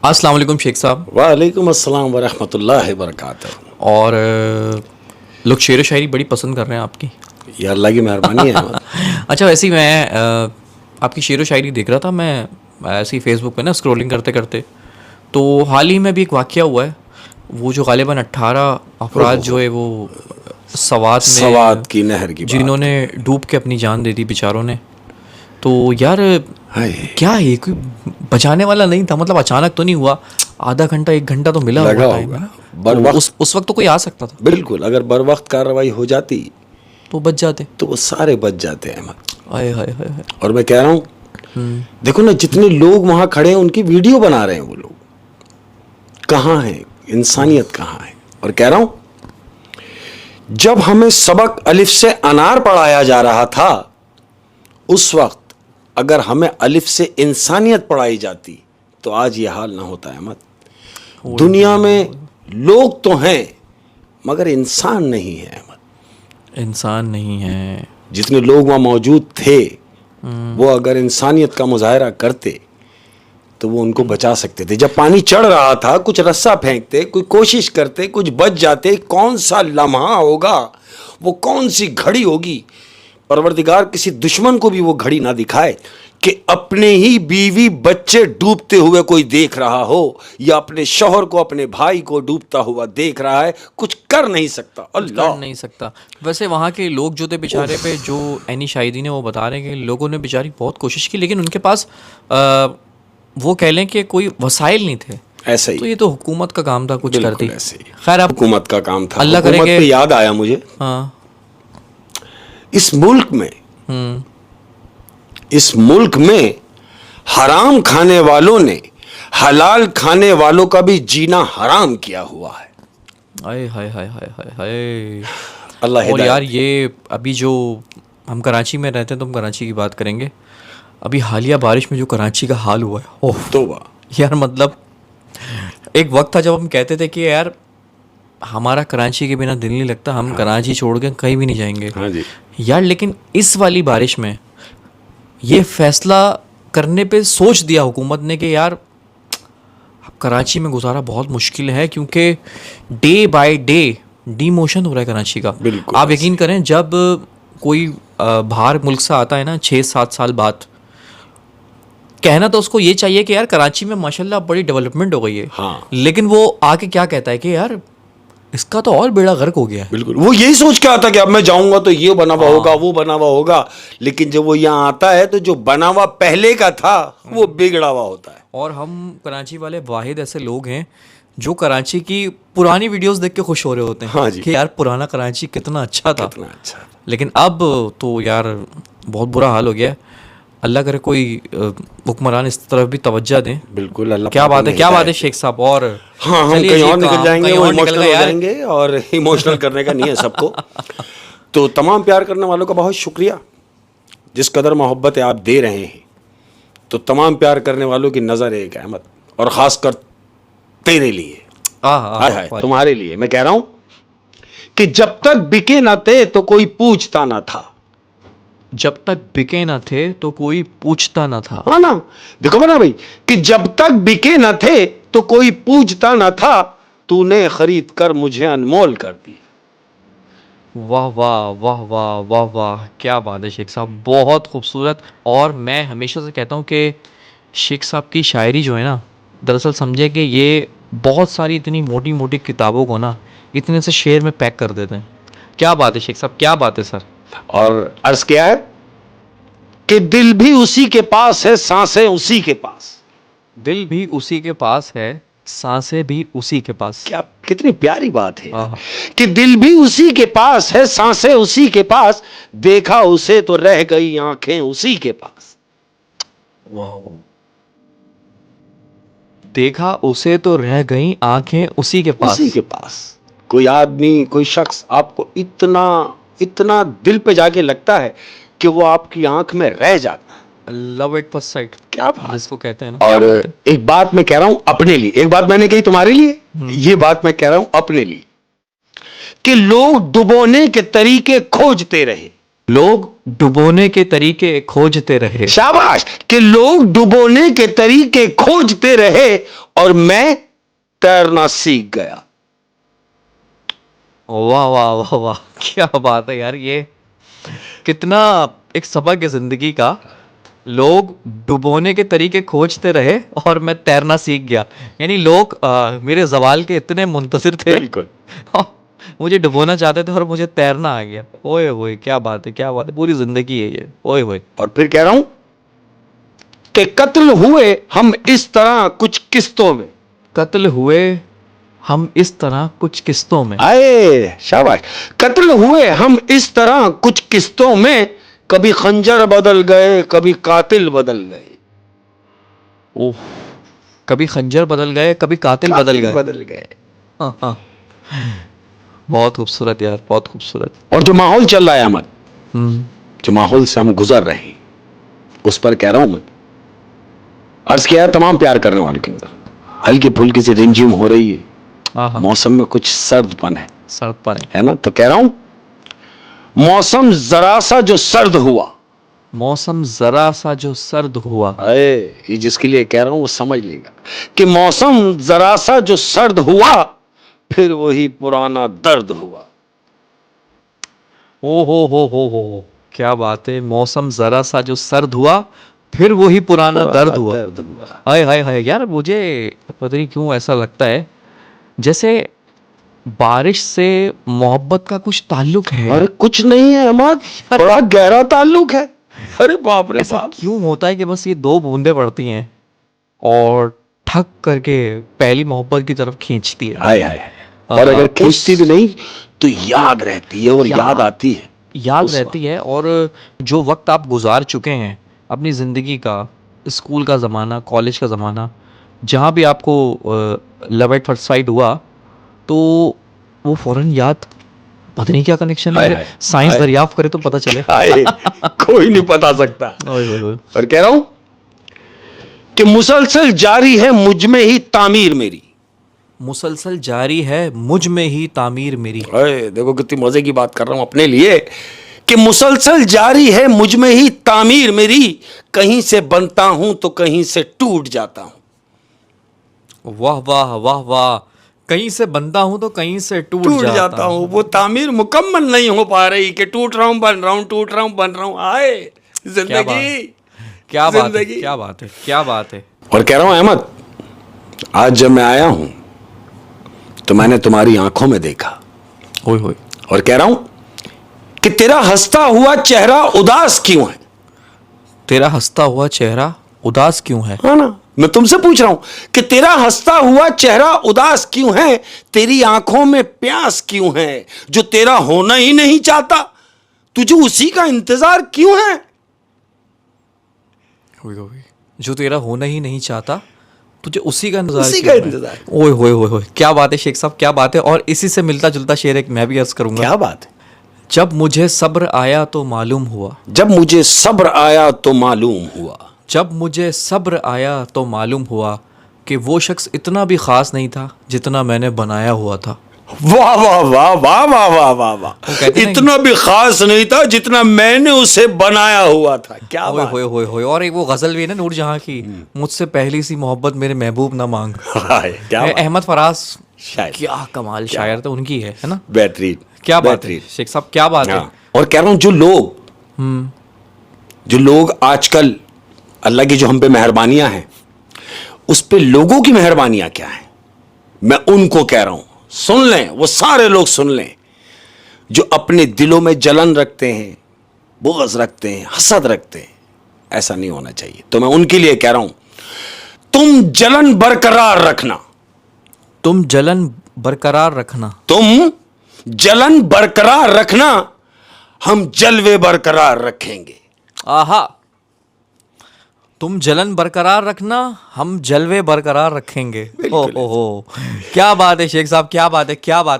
अस्सलाम वालेकुम शेख साहब। वालेकुम अस्सलाम वरहमतुल्लाहि वबरकातुहू। और लोग शेर व शायरी बड़ी पसंद कर रहे हैं आपकी। ये अल्लाह की मेहरबानी है अहमद। अच्छा, वैसे ही मैं आपकी शेर व शायरी देख रहा था, मैं ऐसे ही फेसबुक पे ना स्क्रॉलिंग करते करते, तो हाल ही में भी एक वाक़या हुआ है। वो जो गालिबन 18 अफराद जो है वो सवात की नहर की जिन्होंने डूब के अपनी जान दे दी बेचारों ने। तो यार क्या है, कोई बचाने वाला नहीं था, मतलब अचानक तो नहीं हुआ, आधा घंटा 1 घंटा तो मिला लगा हुआ टाइम, होगा। तो उस वक्त तो कोई आ सकता था। बिल्कुल, अगर बर वक्त कार्रवाई हो जाती तो बच जाते, तो वो सारे बच जाते अहमद। हाय हाय हाय हाय। और मैं कह रहा हूँ, देखो ना, जितने लोग वहां खड़े हैं उनकी वीडियो बना रहे हैं वो लोग। कहाँ है इंसानियत, कहाँ है? और कह रहा हूं, जब हमें सबक अलिफ से अनार पढ़ाया जा रहा था, उस वक्त अगर हमें अलिफ से इंसानियत पढ़ाई जाती तो आज ये हाल ना होता अहमद। दुनिया में लोग तो हैं मगर इंसान नहीं है अहमद। इंसान नहीं है। जितने लोग वहां मौजूद थे वो अगर इंसानियत का मुजाहरा करते तो वो उनको बचा सकते थे। जब पानी चढ़ रहा था, कुछ रस्सा फेंकते, कोई कोशिश करते, कुछ बच जाते। कौन सा लम्हा होगा, वो कौन सी घड़ी होगी, परवरदिगार किसी दुश्मन को भी वो घड़ी ना दिखाए कि अपने ही बीवी बच्चे डूबते हुए कोई देख रहा हो, या अपने शौहर को, अपने भाई को डूबता हुआ देख रहा है, कुछ कर नहीं सकता। अल्लाह कर नहीं सकता। वैसे वहाँ के लोग जो थे बेचारे पे, जो एनी शाहिदी ने वो बता रहे हैं कि लोगों ने बेचारी बहुत कोशिश की, लेकिन उनके पास वो कह लें कि कोई वसाइल नहीं थे। ऐसा ही, तो ये तो हुकूमत का काम था कुछ करती। ऐसे ही खैर, अब हुकूमत का काम था। अल्लाह हुकूमत करे पे याद आया मुझे, हाँ, इस मुल्क में हराम खाने वालों ने हलाल खाने वालों का भी जीना हराम किया हुआ है। हाय हाय हाय हाय हाय हाय। अल्लाह और हिदायत यार, ये अभी जो हम कराची में रहते हैं तो हम कराची की बात करेंगे। अभी हालिया बारिश में जो कराची का हाल हुआ है, ओह तौबा। यार, मतलब एक वक्त था जब हम कहते थे कि यार हमारा कराची के बिना दिल नहीं लगता, हम कराची छोड़ के कहीं भी नहीं जाएंगे। हाँ जी। यार, लेकिन इस वाली बारिश में ये फैसला करने पे सोच दिया हुकूमत ने कि यार अब कराची में गुजारा बहुत मुश्किल है, क्योंकि डे बाय डे डीमोशन हो रहा है कराची का। बिल्कुल। आप यकीन करें, जब कोई बाहर मुल्क से आता है ना 6-7 साल बाद, कहना तो उसको ये चाहिए कि यार कराची में माशाल्लाह बड़ी डेवलपमेंट हो गई है, हाँ। लेकिन वो आके क्या कहता है कि यार इसका तो और बेड़ा गर्क हो गया है। बिल्कुल, वो यही सोच के आता कि अब मैं जाऊंगा तो ये बना हुआ होगा, वो बना हुआ होगा, लेकिन जब वो यहाँ आता है तो जो बना हुआ पहले का था वो बिगड़ा हुआ होता है। और हम कराची वाले वाहिद ऐसे लोग हैं जो कराची की पुरानी वीडियोस देख के खुश हो रहे होते हैं। हाँ जी। कि यार पुराना कराची कितना अच्छा था। कितना अच्छा। लेकिन अब तो यार बहुत बुरा हाल हो गया है। अल्लाह करे कोई हुक्मरान इस तरफ भी तवज्जो दें। बिल्कुल, अल्लाह क्या बात है, क्या बात है शेख साहब। और हाँ, हम कहीं और निकल जाएंगे, वो इमोशनल हो जाएंगे, और इमोशनल करने का नहीं है सबको। तो तमाम प्यार करने वालों का बहुत शुक्रिया, जिस कदर मोहब्बत आप दे रहे हैं। तो तमाम प्यार करने वालों की नज़र है एक अहमद, और ख़ास कर तेरे लिए, हाय तुम्हारे लिए मैं कह रहा हूं कि जब तक बिके ना थे तो कोई पूछता ना था। जब तक बिके ना थे तो कोई पूछता ना था। हाँ ना, देखो ना भाई, कि जब तक बिके ना थे तो कोई पूछता ना था, तूने खरीद कर मुझे अनमोल कर दी। वाह वाह वाह वाह वाह वाह, क्या बात है शेख साहब, बहुत खूबसूरत। और मैं हमेशा से कहता हूँ कि शेख साहब की शायरी जो है ना, दरअसल समझे कि ये बहुत सारी इतनी मोटी मोटी किताबों को ना इतने से शेर में पैक कर देते हैं। क्या बात है शेख साहब, क्या बात है सर। और अर्ज क्या है कि दिल भी उसी के पास है, सांसें उसी के पास। दिल भी उसी के पास है, सांसें भी उसी के पास। क्या कितनी प्यारी बात है हाँ। कि दिल भी उसी के पास है, सांसें उसी के पास, देखा उसे तो रह गई आंखें उसी के पास। वाह। देखा उसे तो रह गई आंखें उसी के पास। उसी के पास। कोई आदमी, कोई शख्स आपको इतना इतना दिल पे जाके लगता है कि वो आपकी आंख में रह जाता है। लव एट फर्स्ट साइट, क्या बात जिसको कहते हैं ना। और एक बात मैं कह रहा हूं अपने लिए, एक बात मैंने कही तुम्हारे लिए, ये बात मैं कह रहा हूं अपने लिए, कि लोग डुबोने के तरीके खोजते रहे, लोग डुबोने के तरीके खोजते रहे। शाबाश। कि लोग डुबोने के तरीके खोजते रहे और मैं तैरना सीख गया। वाह वाह वाह वाह, क्या बात है यार, ये कितना एक सबक है जिंदगी का। लोग डुबोने के तरीके खोजते रहे और मैं तैरना सीख गया। यानी लोग मेरे जवाल के इतने मुंतजिर थे, बिल्कुल। मुझे डुबोना चाहते थे और मुझे तैरना आ गया। ओए ओए, क्या बात है, क्या बात है, पूरी जिंदगी है ये। ओए ओए। और फिर कह रहा हूं कि कत्ल हुए हम इस तरह कुछ किस्तों में। कत्ल हुए हम इस तरह कुछ किस्तों में। आए शाबाश। कत्ल हुए हम इस तरह कुछ किस्तों में, कभी खंजर बदल गए कभी कातिल बदल गए। ओह, कभी खंजर बदल गए, कभी कातिल बदल गए। हाँ हाँ, बहुत खूबसूरत यार, बहुत खूबसूरत। और जो माहौल चल रहा है अहमद, हम्म। जो माहौल से हम गुजर रहे हैं, उस पर कह रहा हूं मैं, अर्ज किया है तमाम प्यार करने वालों के अंदर, हल्की फुल्की सी रिमझिम हो रही है, हाँ हाँ, मौसम में कुछ सर्दपन सर्द पर है ना। तो कह रहा हूं मौसम जरा सा जो सर्द हुआ। मौसम जरा सा जो सर्द हुआ। अरे ये जिसके लिए कह रहा हूं वो समझ लेगा कि मौसम जरा सा जो सर्द हुआ, फिर वही पुराना दर्द हुआ। ओ हो, क्या बात है। मौसम जरा सा जो सर्द हुआ, फिर वही पुराना दर्द हुआ। हाय हाय हाय यार, मुझे पता नहीं क्यों ऐसा लगता है जैसे बारिश से मोहब्बत का कुछ ताल्लुक है। अरे कुछ नहीं है अहमद, बड़ा गहरा ताल्लुक है। अरे बाप रे ऐसा बाप। क्यों होता है कि बस ये दो बूंदें पड़ती हैं और ठक करके पहली मोहब्बत की तरफ खींचती है। हाय हाय। और अगर खींचती भी नहीं तो याद रहती है, और याद आती है। याद उस रहती है। और जो वक्त आप गुजार चुके हैं अपनी ज़िंदगी का, स्कूल का ज़माना, कॉलेज का ज़माना, जहाँ भी आपको लव एट फर्स्ट साइट हुआ, तो वो फौरन याद, पता नहीं क्या कनेक्शन हाय है। हाय। साइंस दरियाफ्त करे तो पता चले। हाय, कोई नहीं बता सकता। ओए ओए ओए। और कह रहा हूं कि मुसलसल जारी है मुझ में ही तामीर मेरी। मुसलसल जारी है मुझ में ही तामीर मेरी। अरे देखो कितनी मजे की बात कर रहा हूं अपने लिए, कि मुसलसल जारी है मुझ में ही तामीर मेरी, कहीं से बनता हूं तो कहीं से टूट जाता हूं। वाह वाह वाह वाह, कहीं से बनता हूं तो कहीं से टूट जाता हूं। वो तामीर मुकम्मल नहीं हो पा रही कि टूट रहा हूं बन रहा हूं, टूट रहा हूं बन रहा हूं। आए जिंदगी, क्या बात है, जिंदगी। क्या बात है, क्या बात है। और कह रहा हूं अहमद, आज जब मैं आया हूं तो मैंने तुम्हारी आंखों में देखा। ओए होए। और कह रहा हूं कि तेरा हंसता हुआ चेहरा उदास क्यों है। तेरा हंसता हुआ चेहरा उदास क्यों है। हाँ ना, मैं तुमसे पूछ रहा हूं कि तेरा हंसता हुआ चेहरा उदास क्यों है, तेरी आंखों में प्यास क्यों है, जो तेरा होना ही नहीं चाहता, तुझे उसी का इंतजार क्यों है। ओए होए, जो तेरा होना ही नहीं चाहता, तुझे उसी का इंतजार उसी क्यों का है? इंतजार। ओए होए होए होए, क्या बात है शेख साहब, क्या बात है। और इसी से मिलता जुलता शेर एक मैं भी अर्ज करूंगा। क्या बात है। जब मुझे सब्र आया तो मालूम हुआ। जब मुझे सब्र आया तो मालूम हुआ। जब मुझे सब्र आया तो मालूम हुआ कि वो शख्स इतना भी खास नहीं था जितना मैंने बनाया हुआ था। वाह वाह वाह वाह वाह वाह वाह वाह। कहते हैं इतना भी खास नहीं था जितना मैंने उसे बनाया हुआ था। क्या ओए बात। होए होए होए। और एक वो गजल भी है ना नूरजहां की, मुझसे पहली सी मोहब्बत मेरे महबूब ना मांग। हाय, क्या बात। अहमद फराज, शायर। क्या कमाल शायर तो उनकी है ना। बेहतरीन। क्या बात है बेहतरीन। शेख साहब, क्या बात है। हाँ। और कह रहा हूं जो लोग आजकल, अल्लाह की जो हम पे मेहरबानियां हैं, उस पे लोगों की मेहरबानियां क्या है, मैं उनको कह रहा हूं, सुन लें, वो सारे लोग सुन लें जो अपने दिलों में जलन रखते हैं, बुग़्ज़ रखते हैं, हसद रखते हैं। ऐसा नहीं होना चाहिए। तो मैं उनके लिए कह रहा हूं, तुम जलन बरकरार रखना। तुम जलन बरकरार रखना। तुम जलन बरकरार रखना, हम जलवे बरकरार रखेंगे। आहा, तुम जलन बरकरार रखना, हम जलवे बरकरार रखेंगे। ओ हो, क्या बात है शेख साहब, क्या बात है, क्या बात है।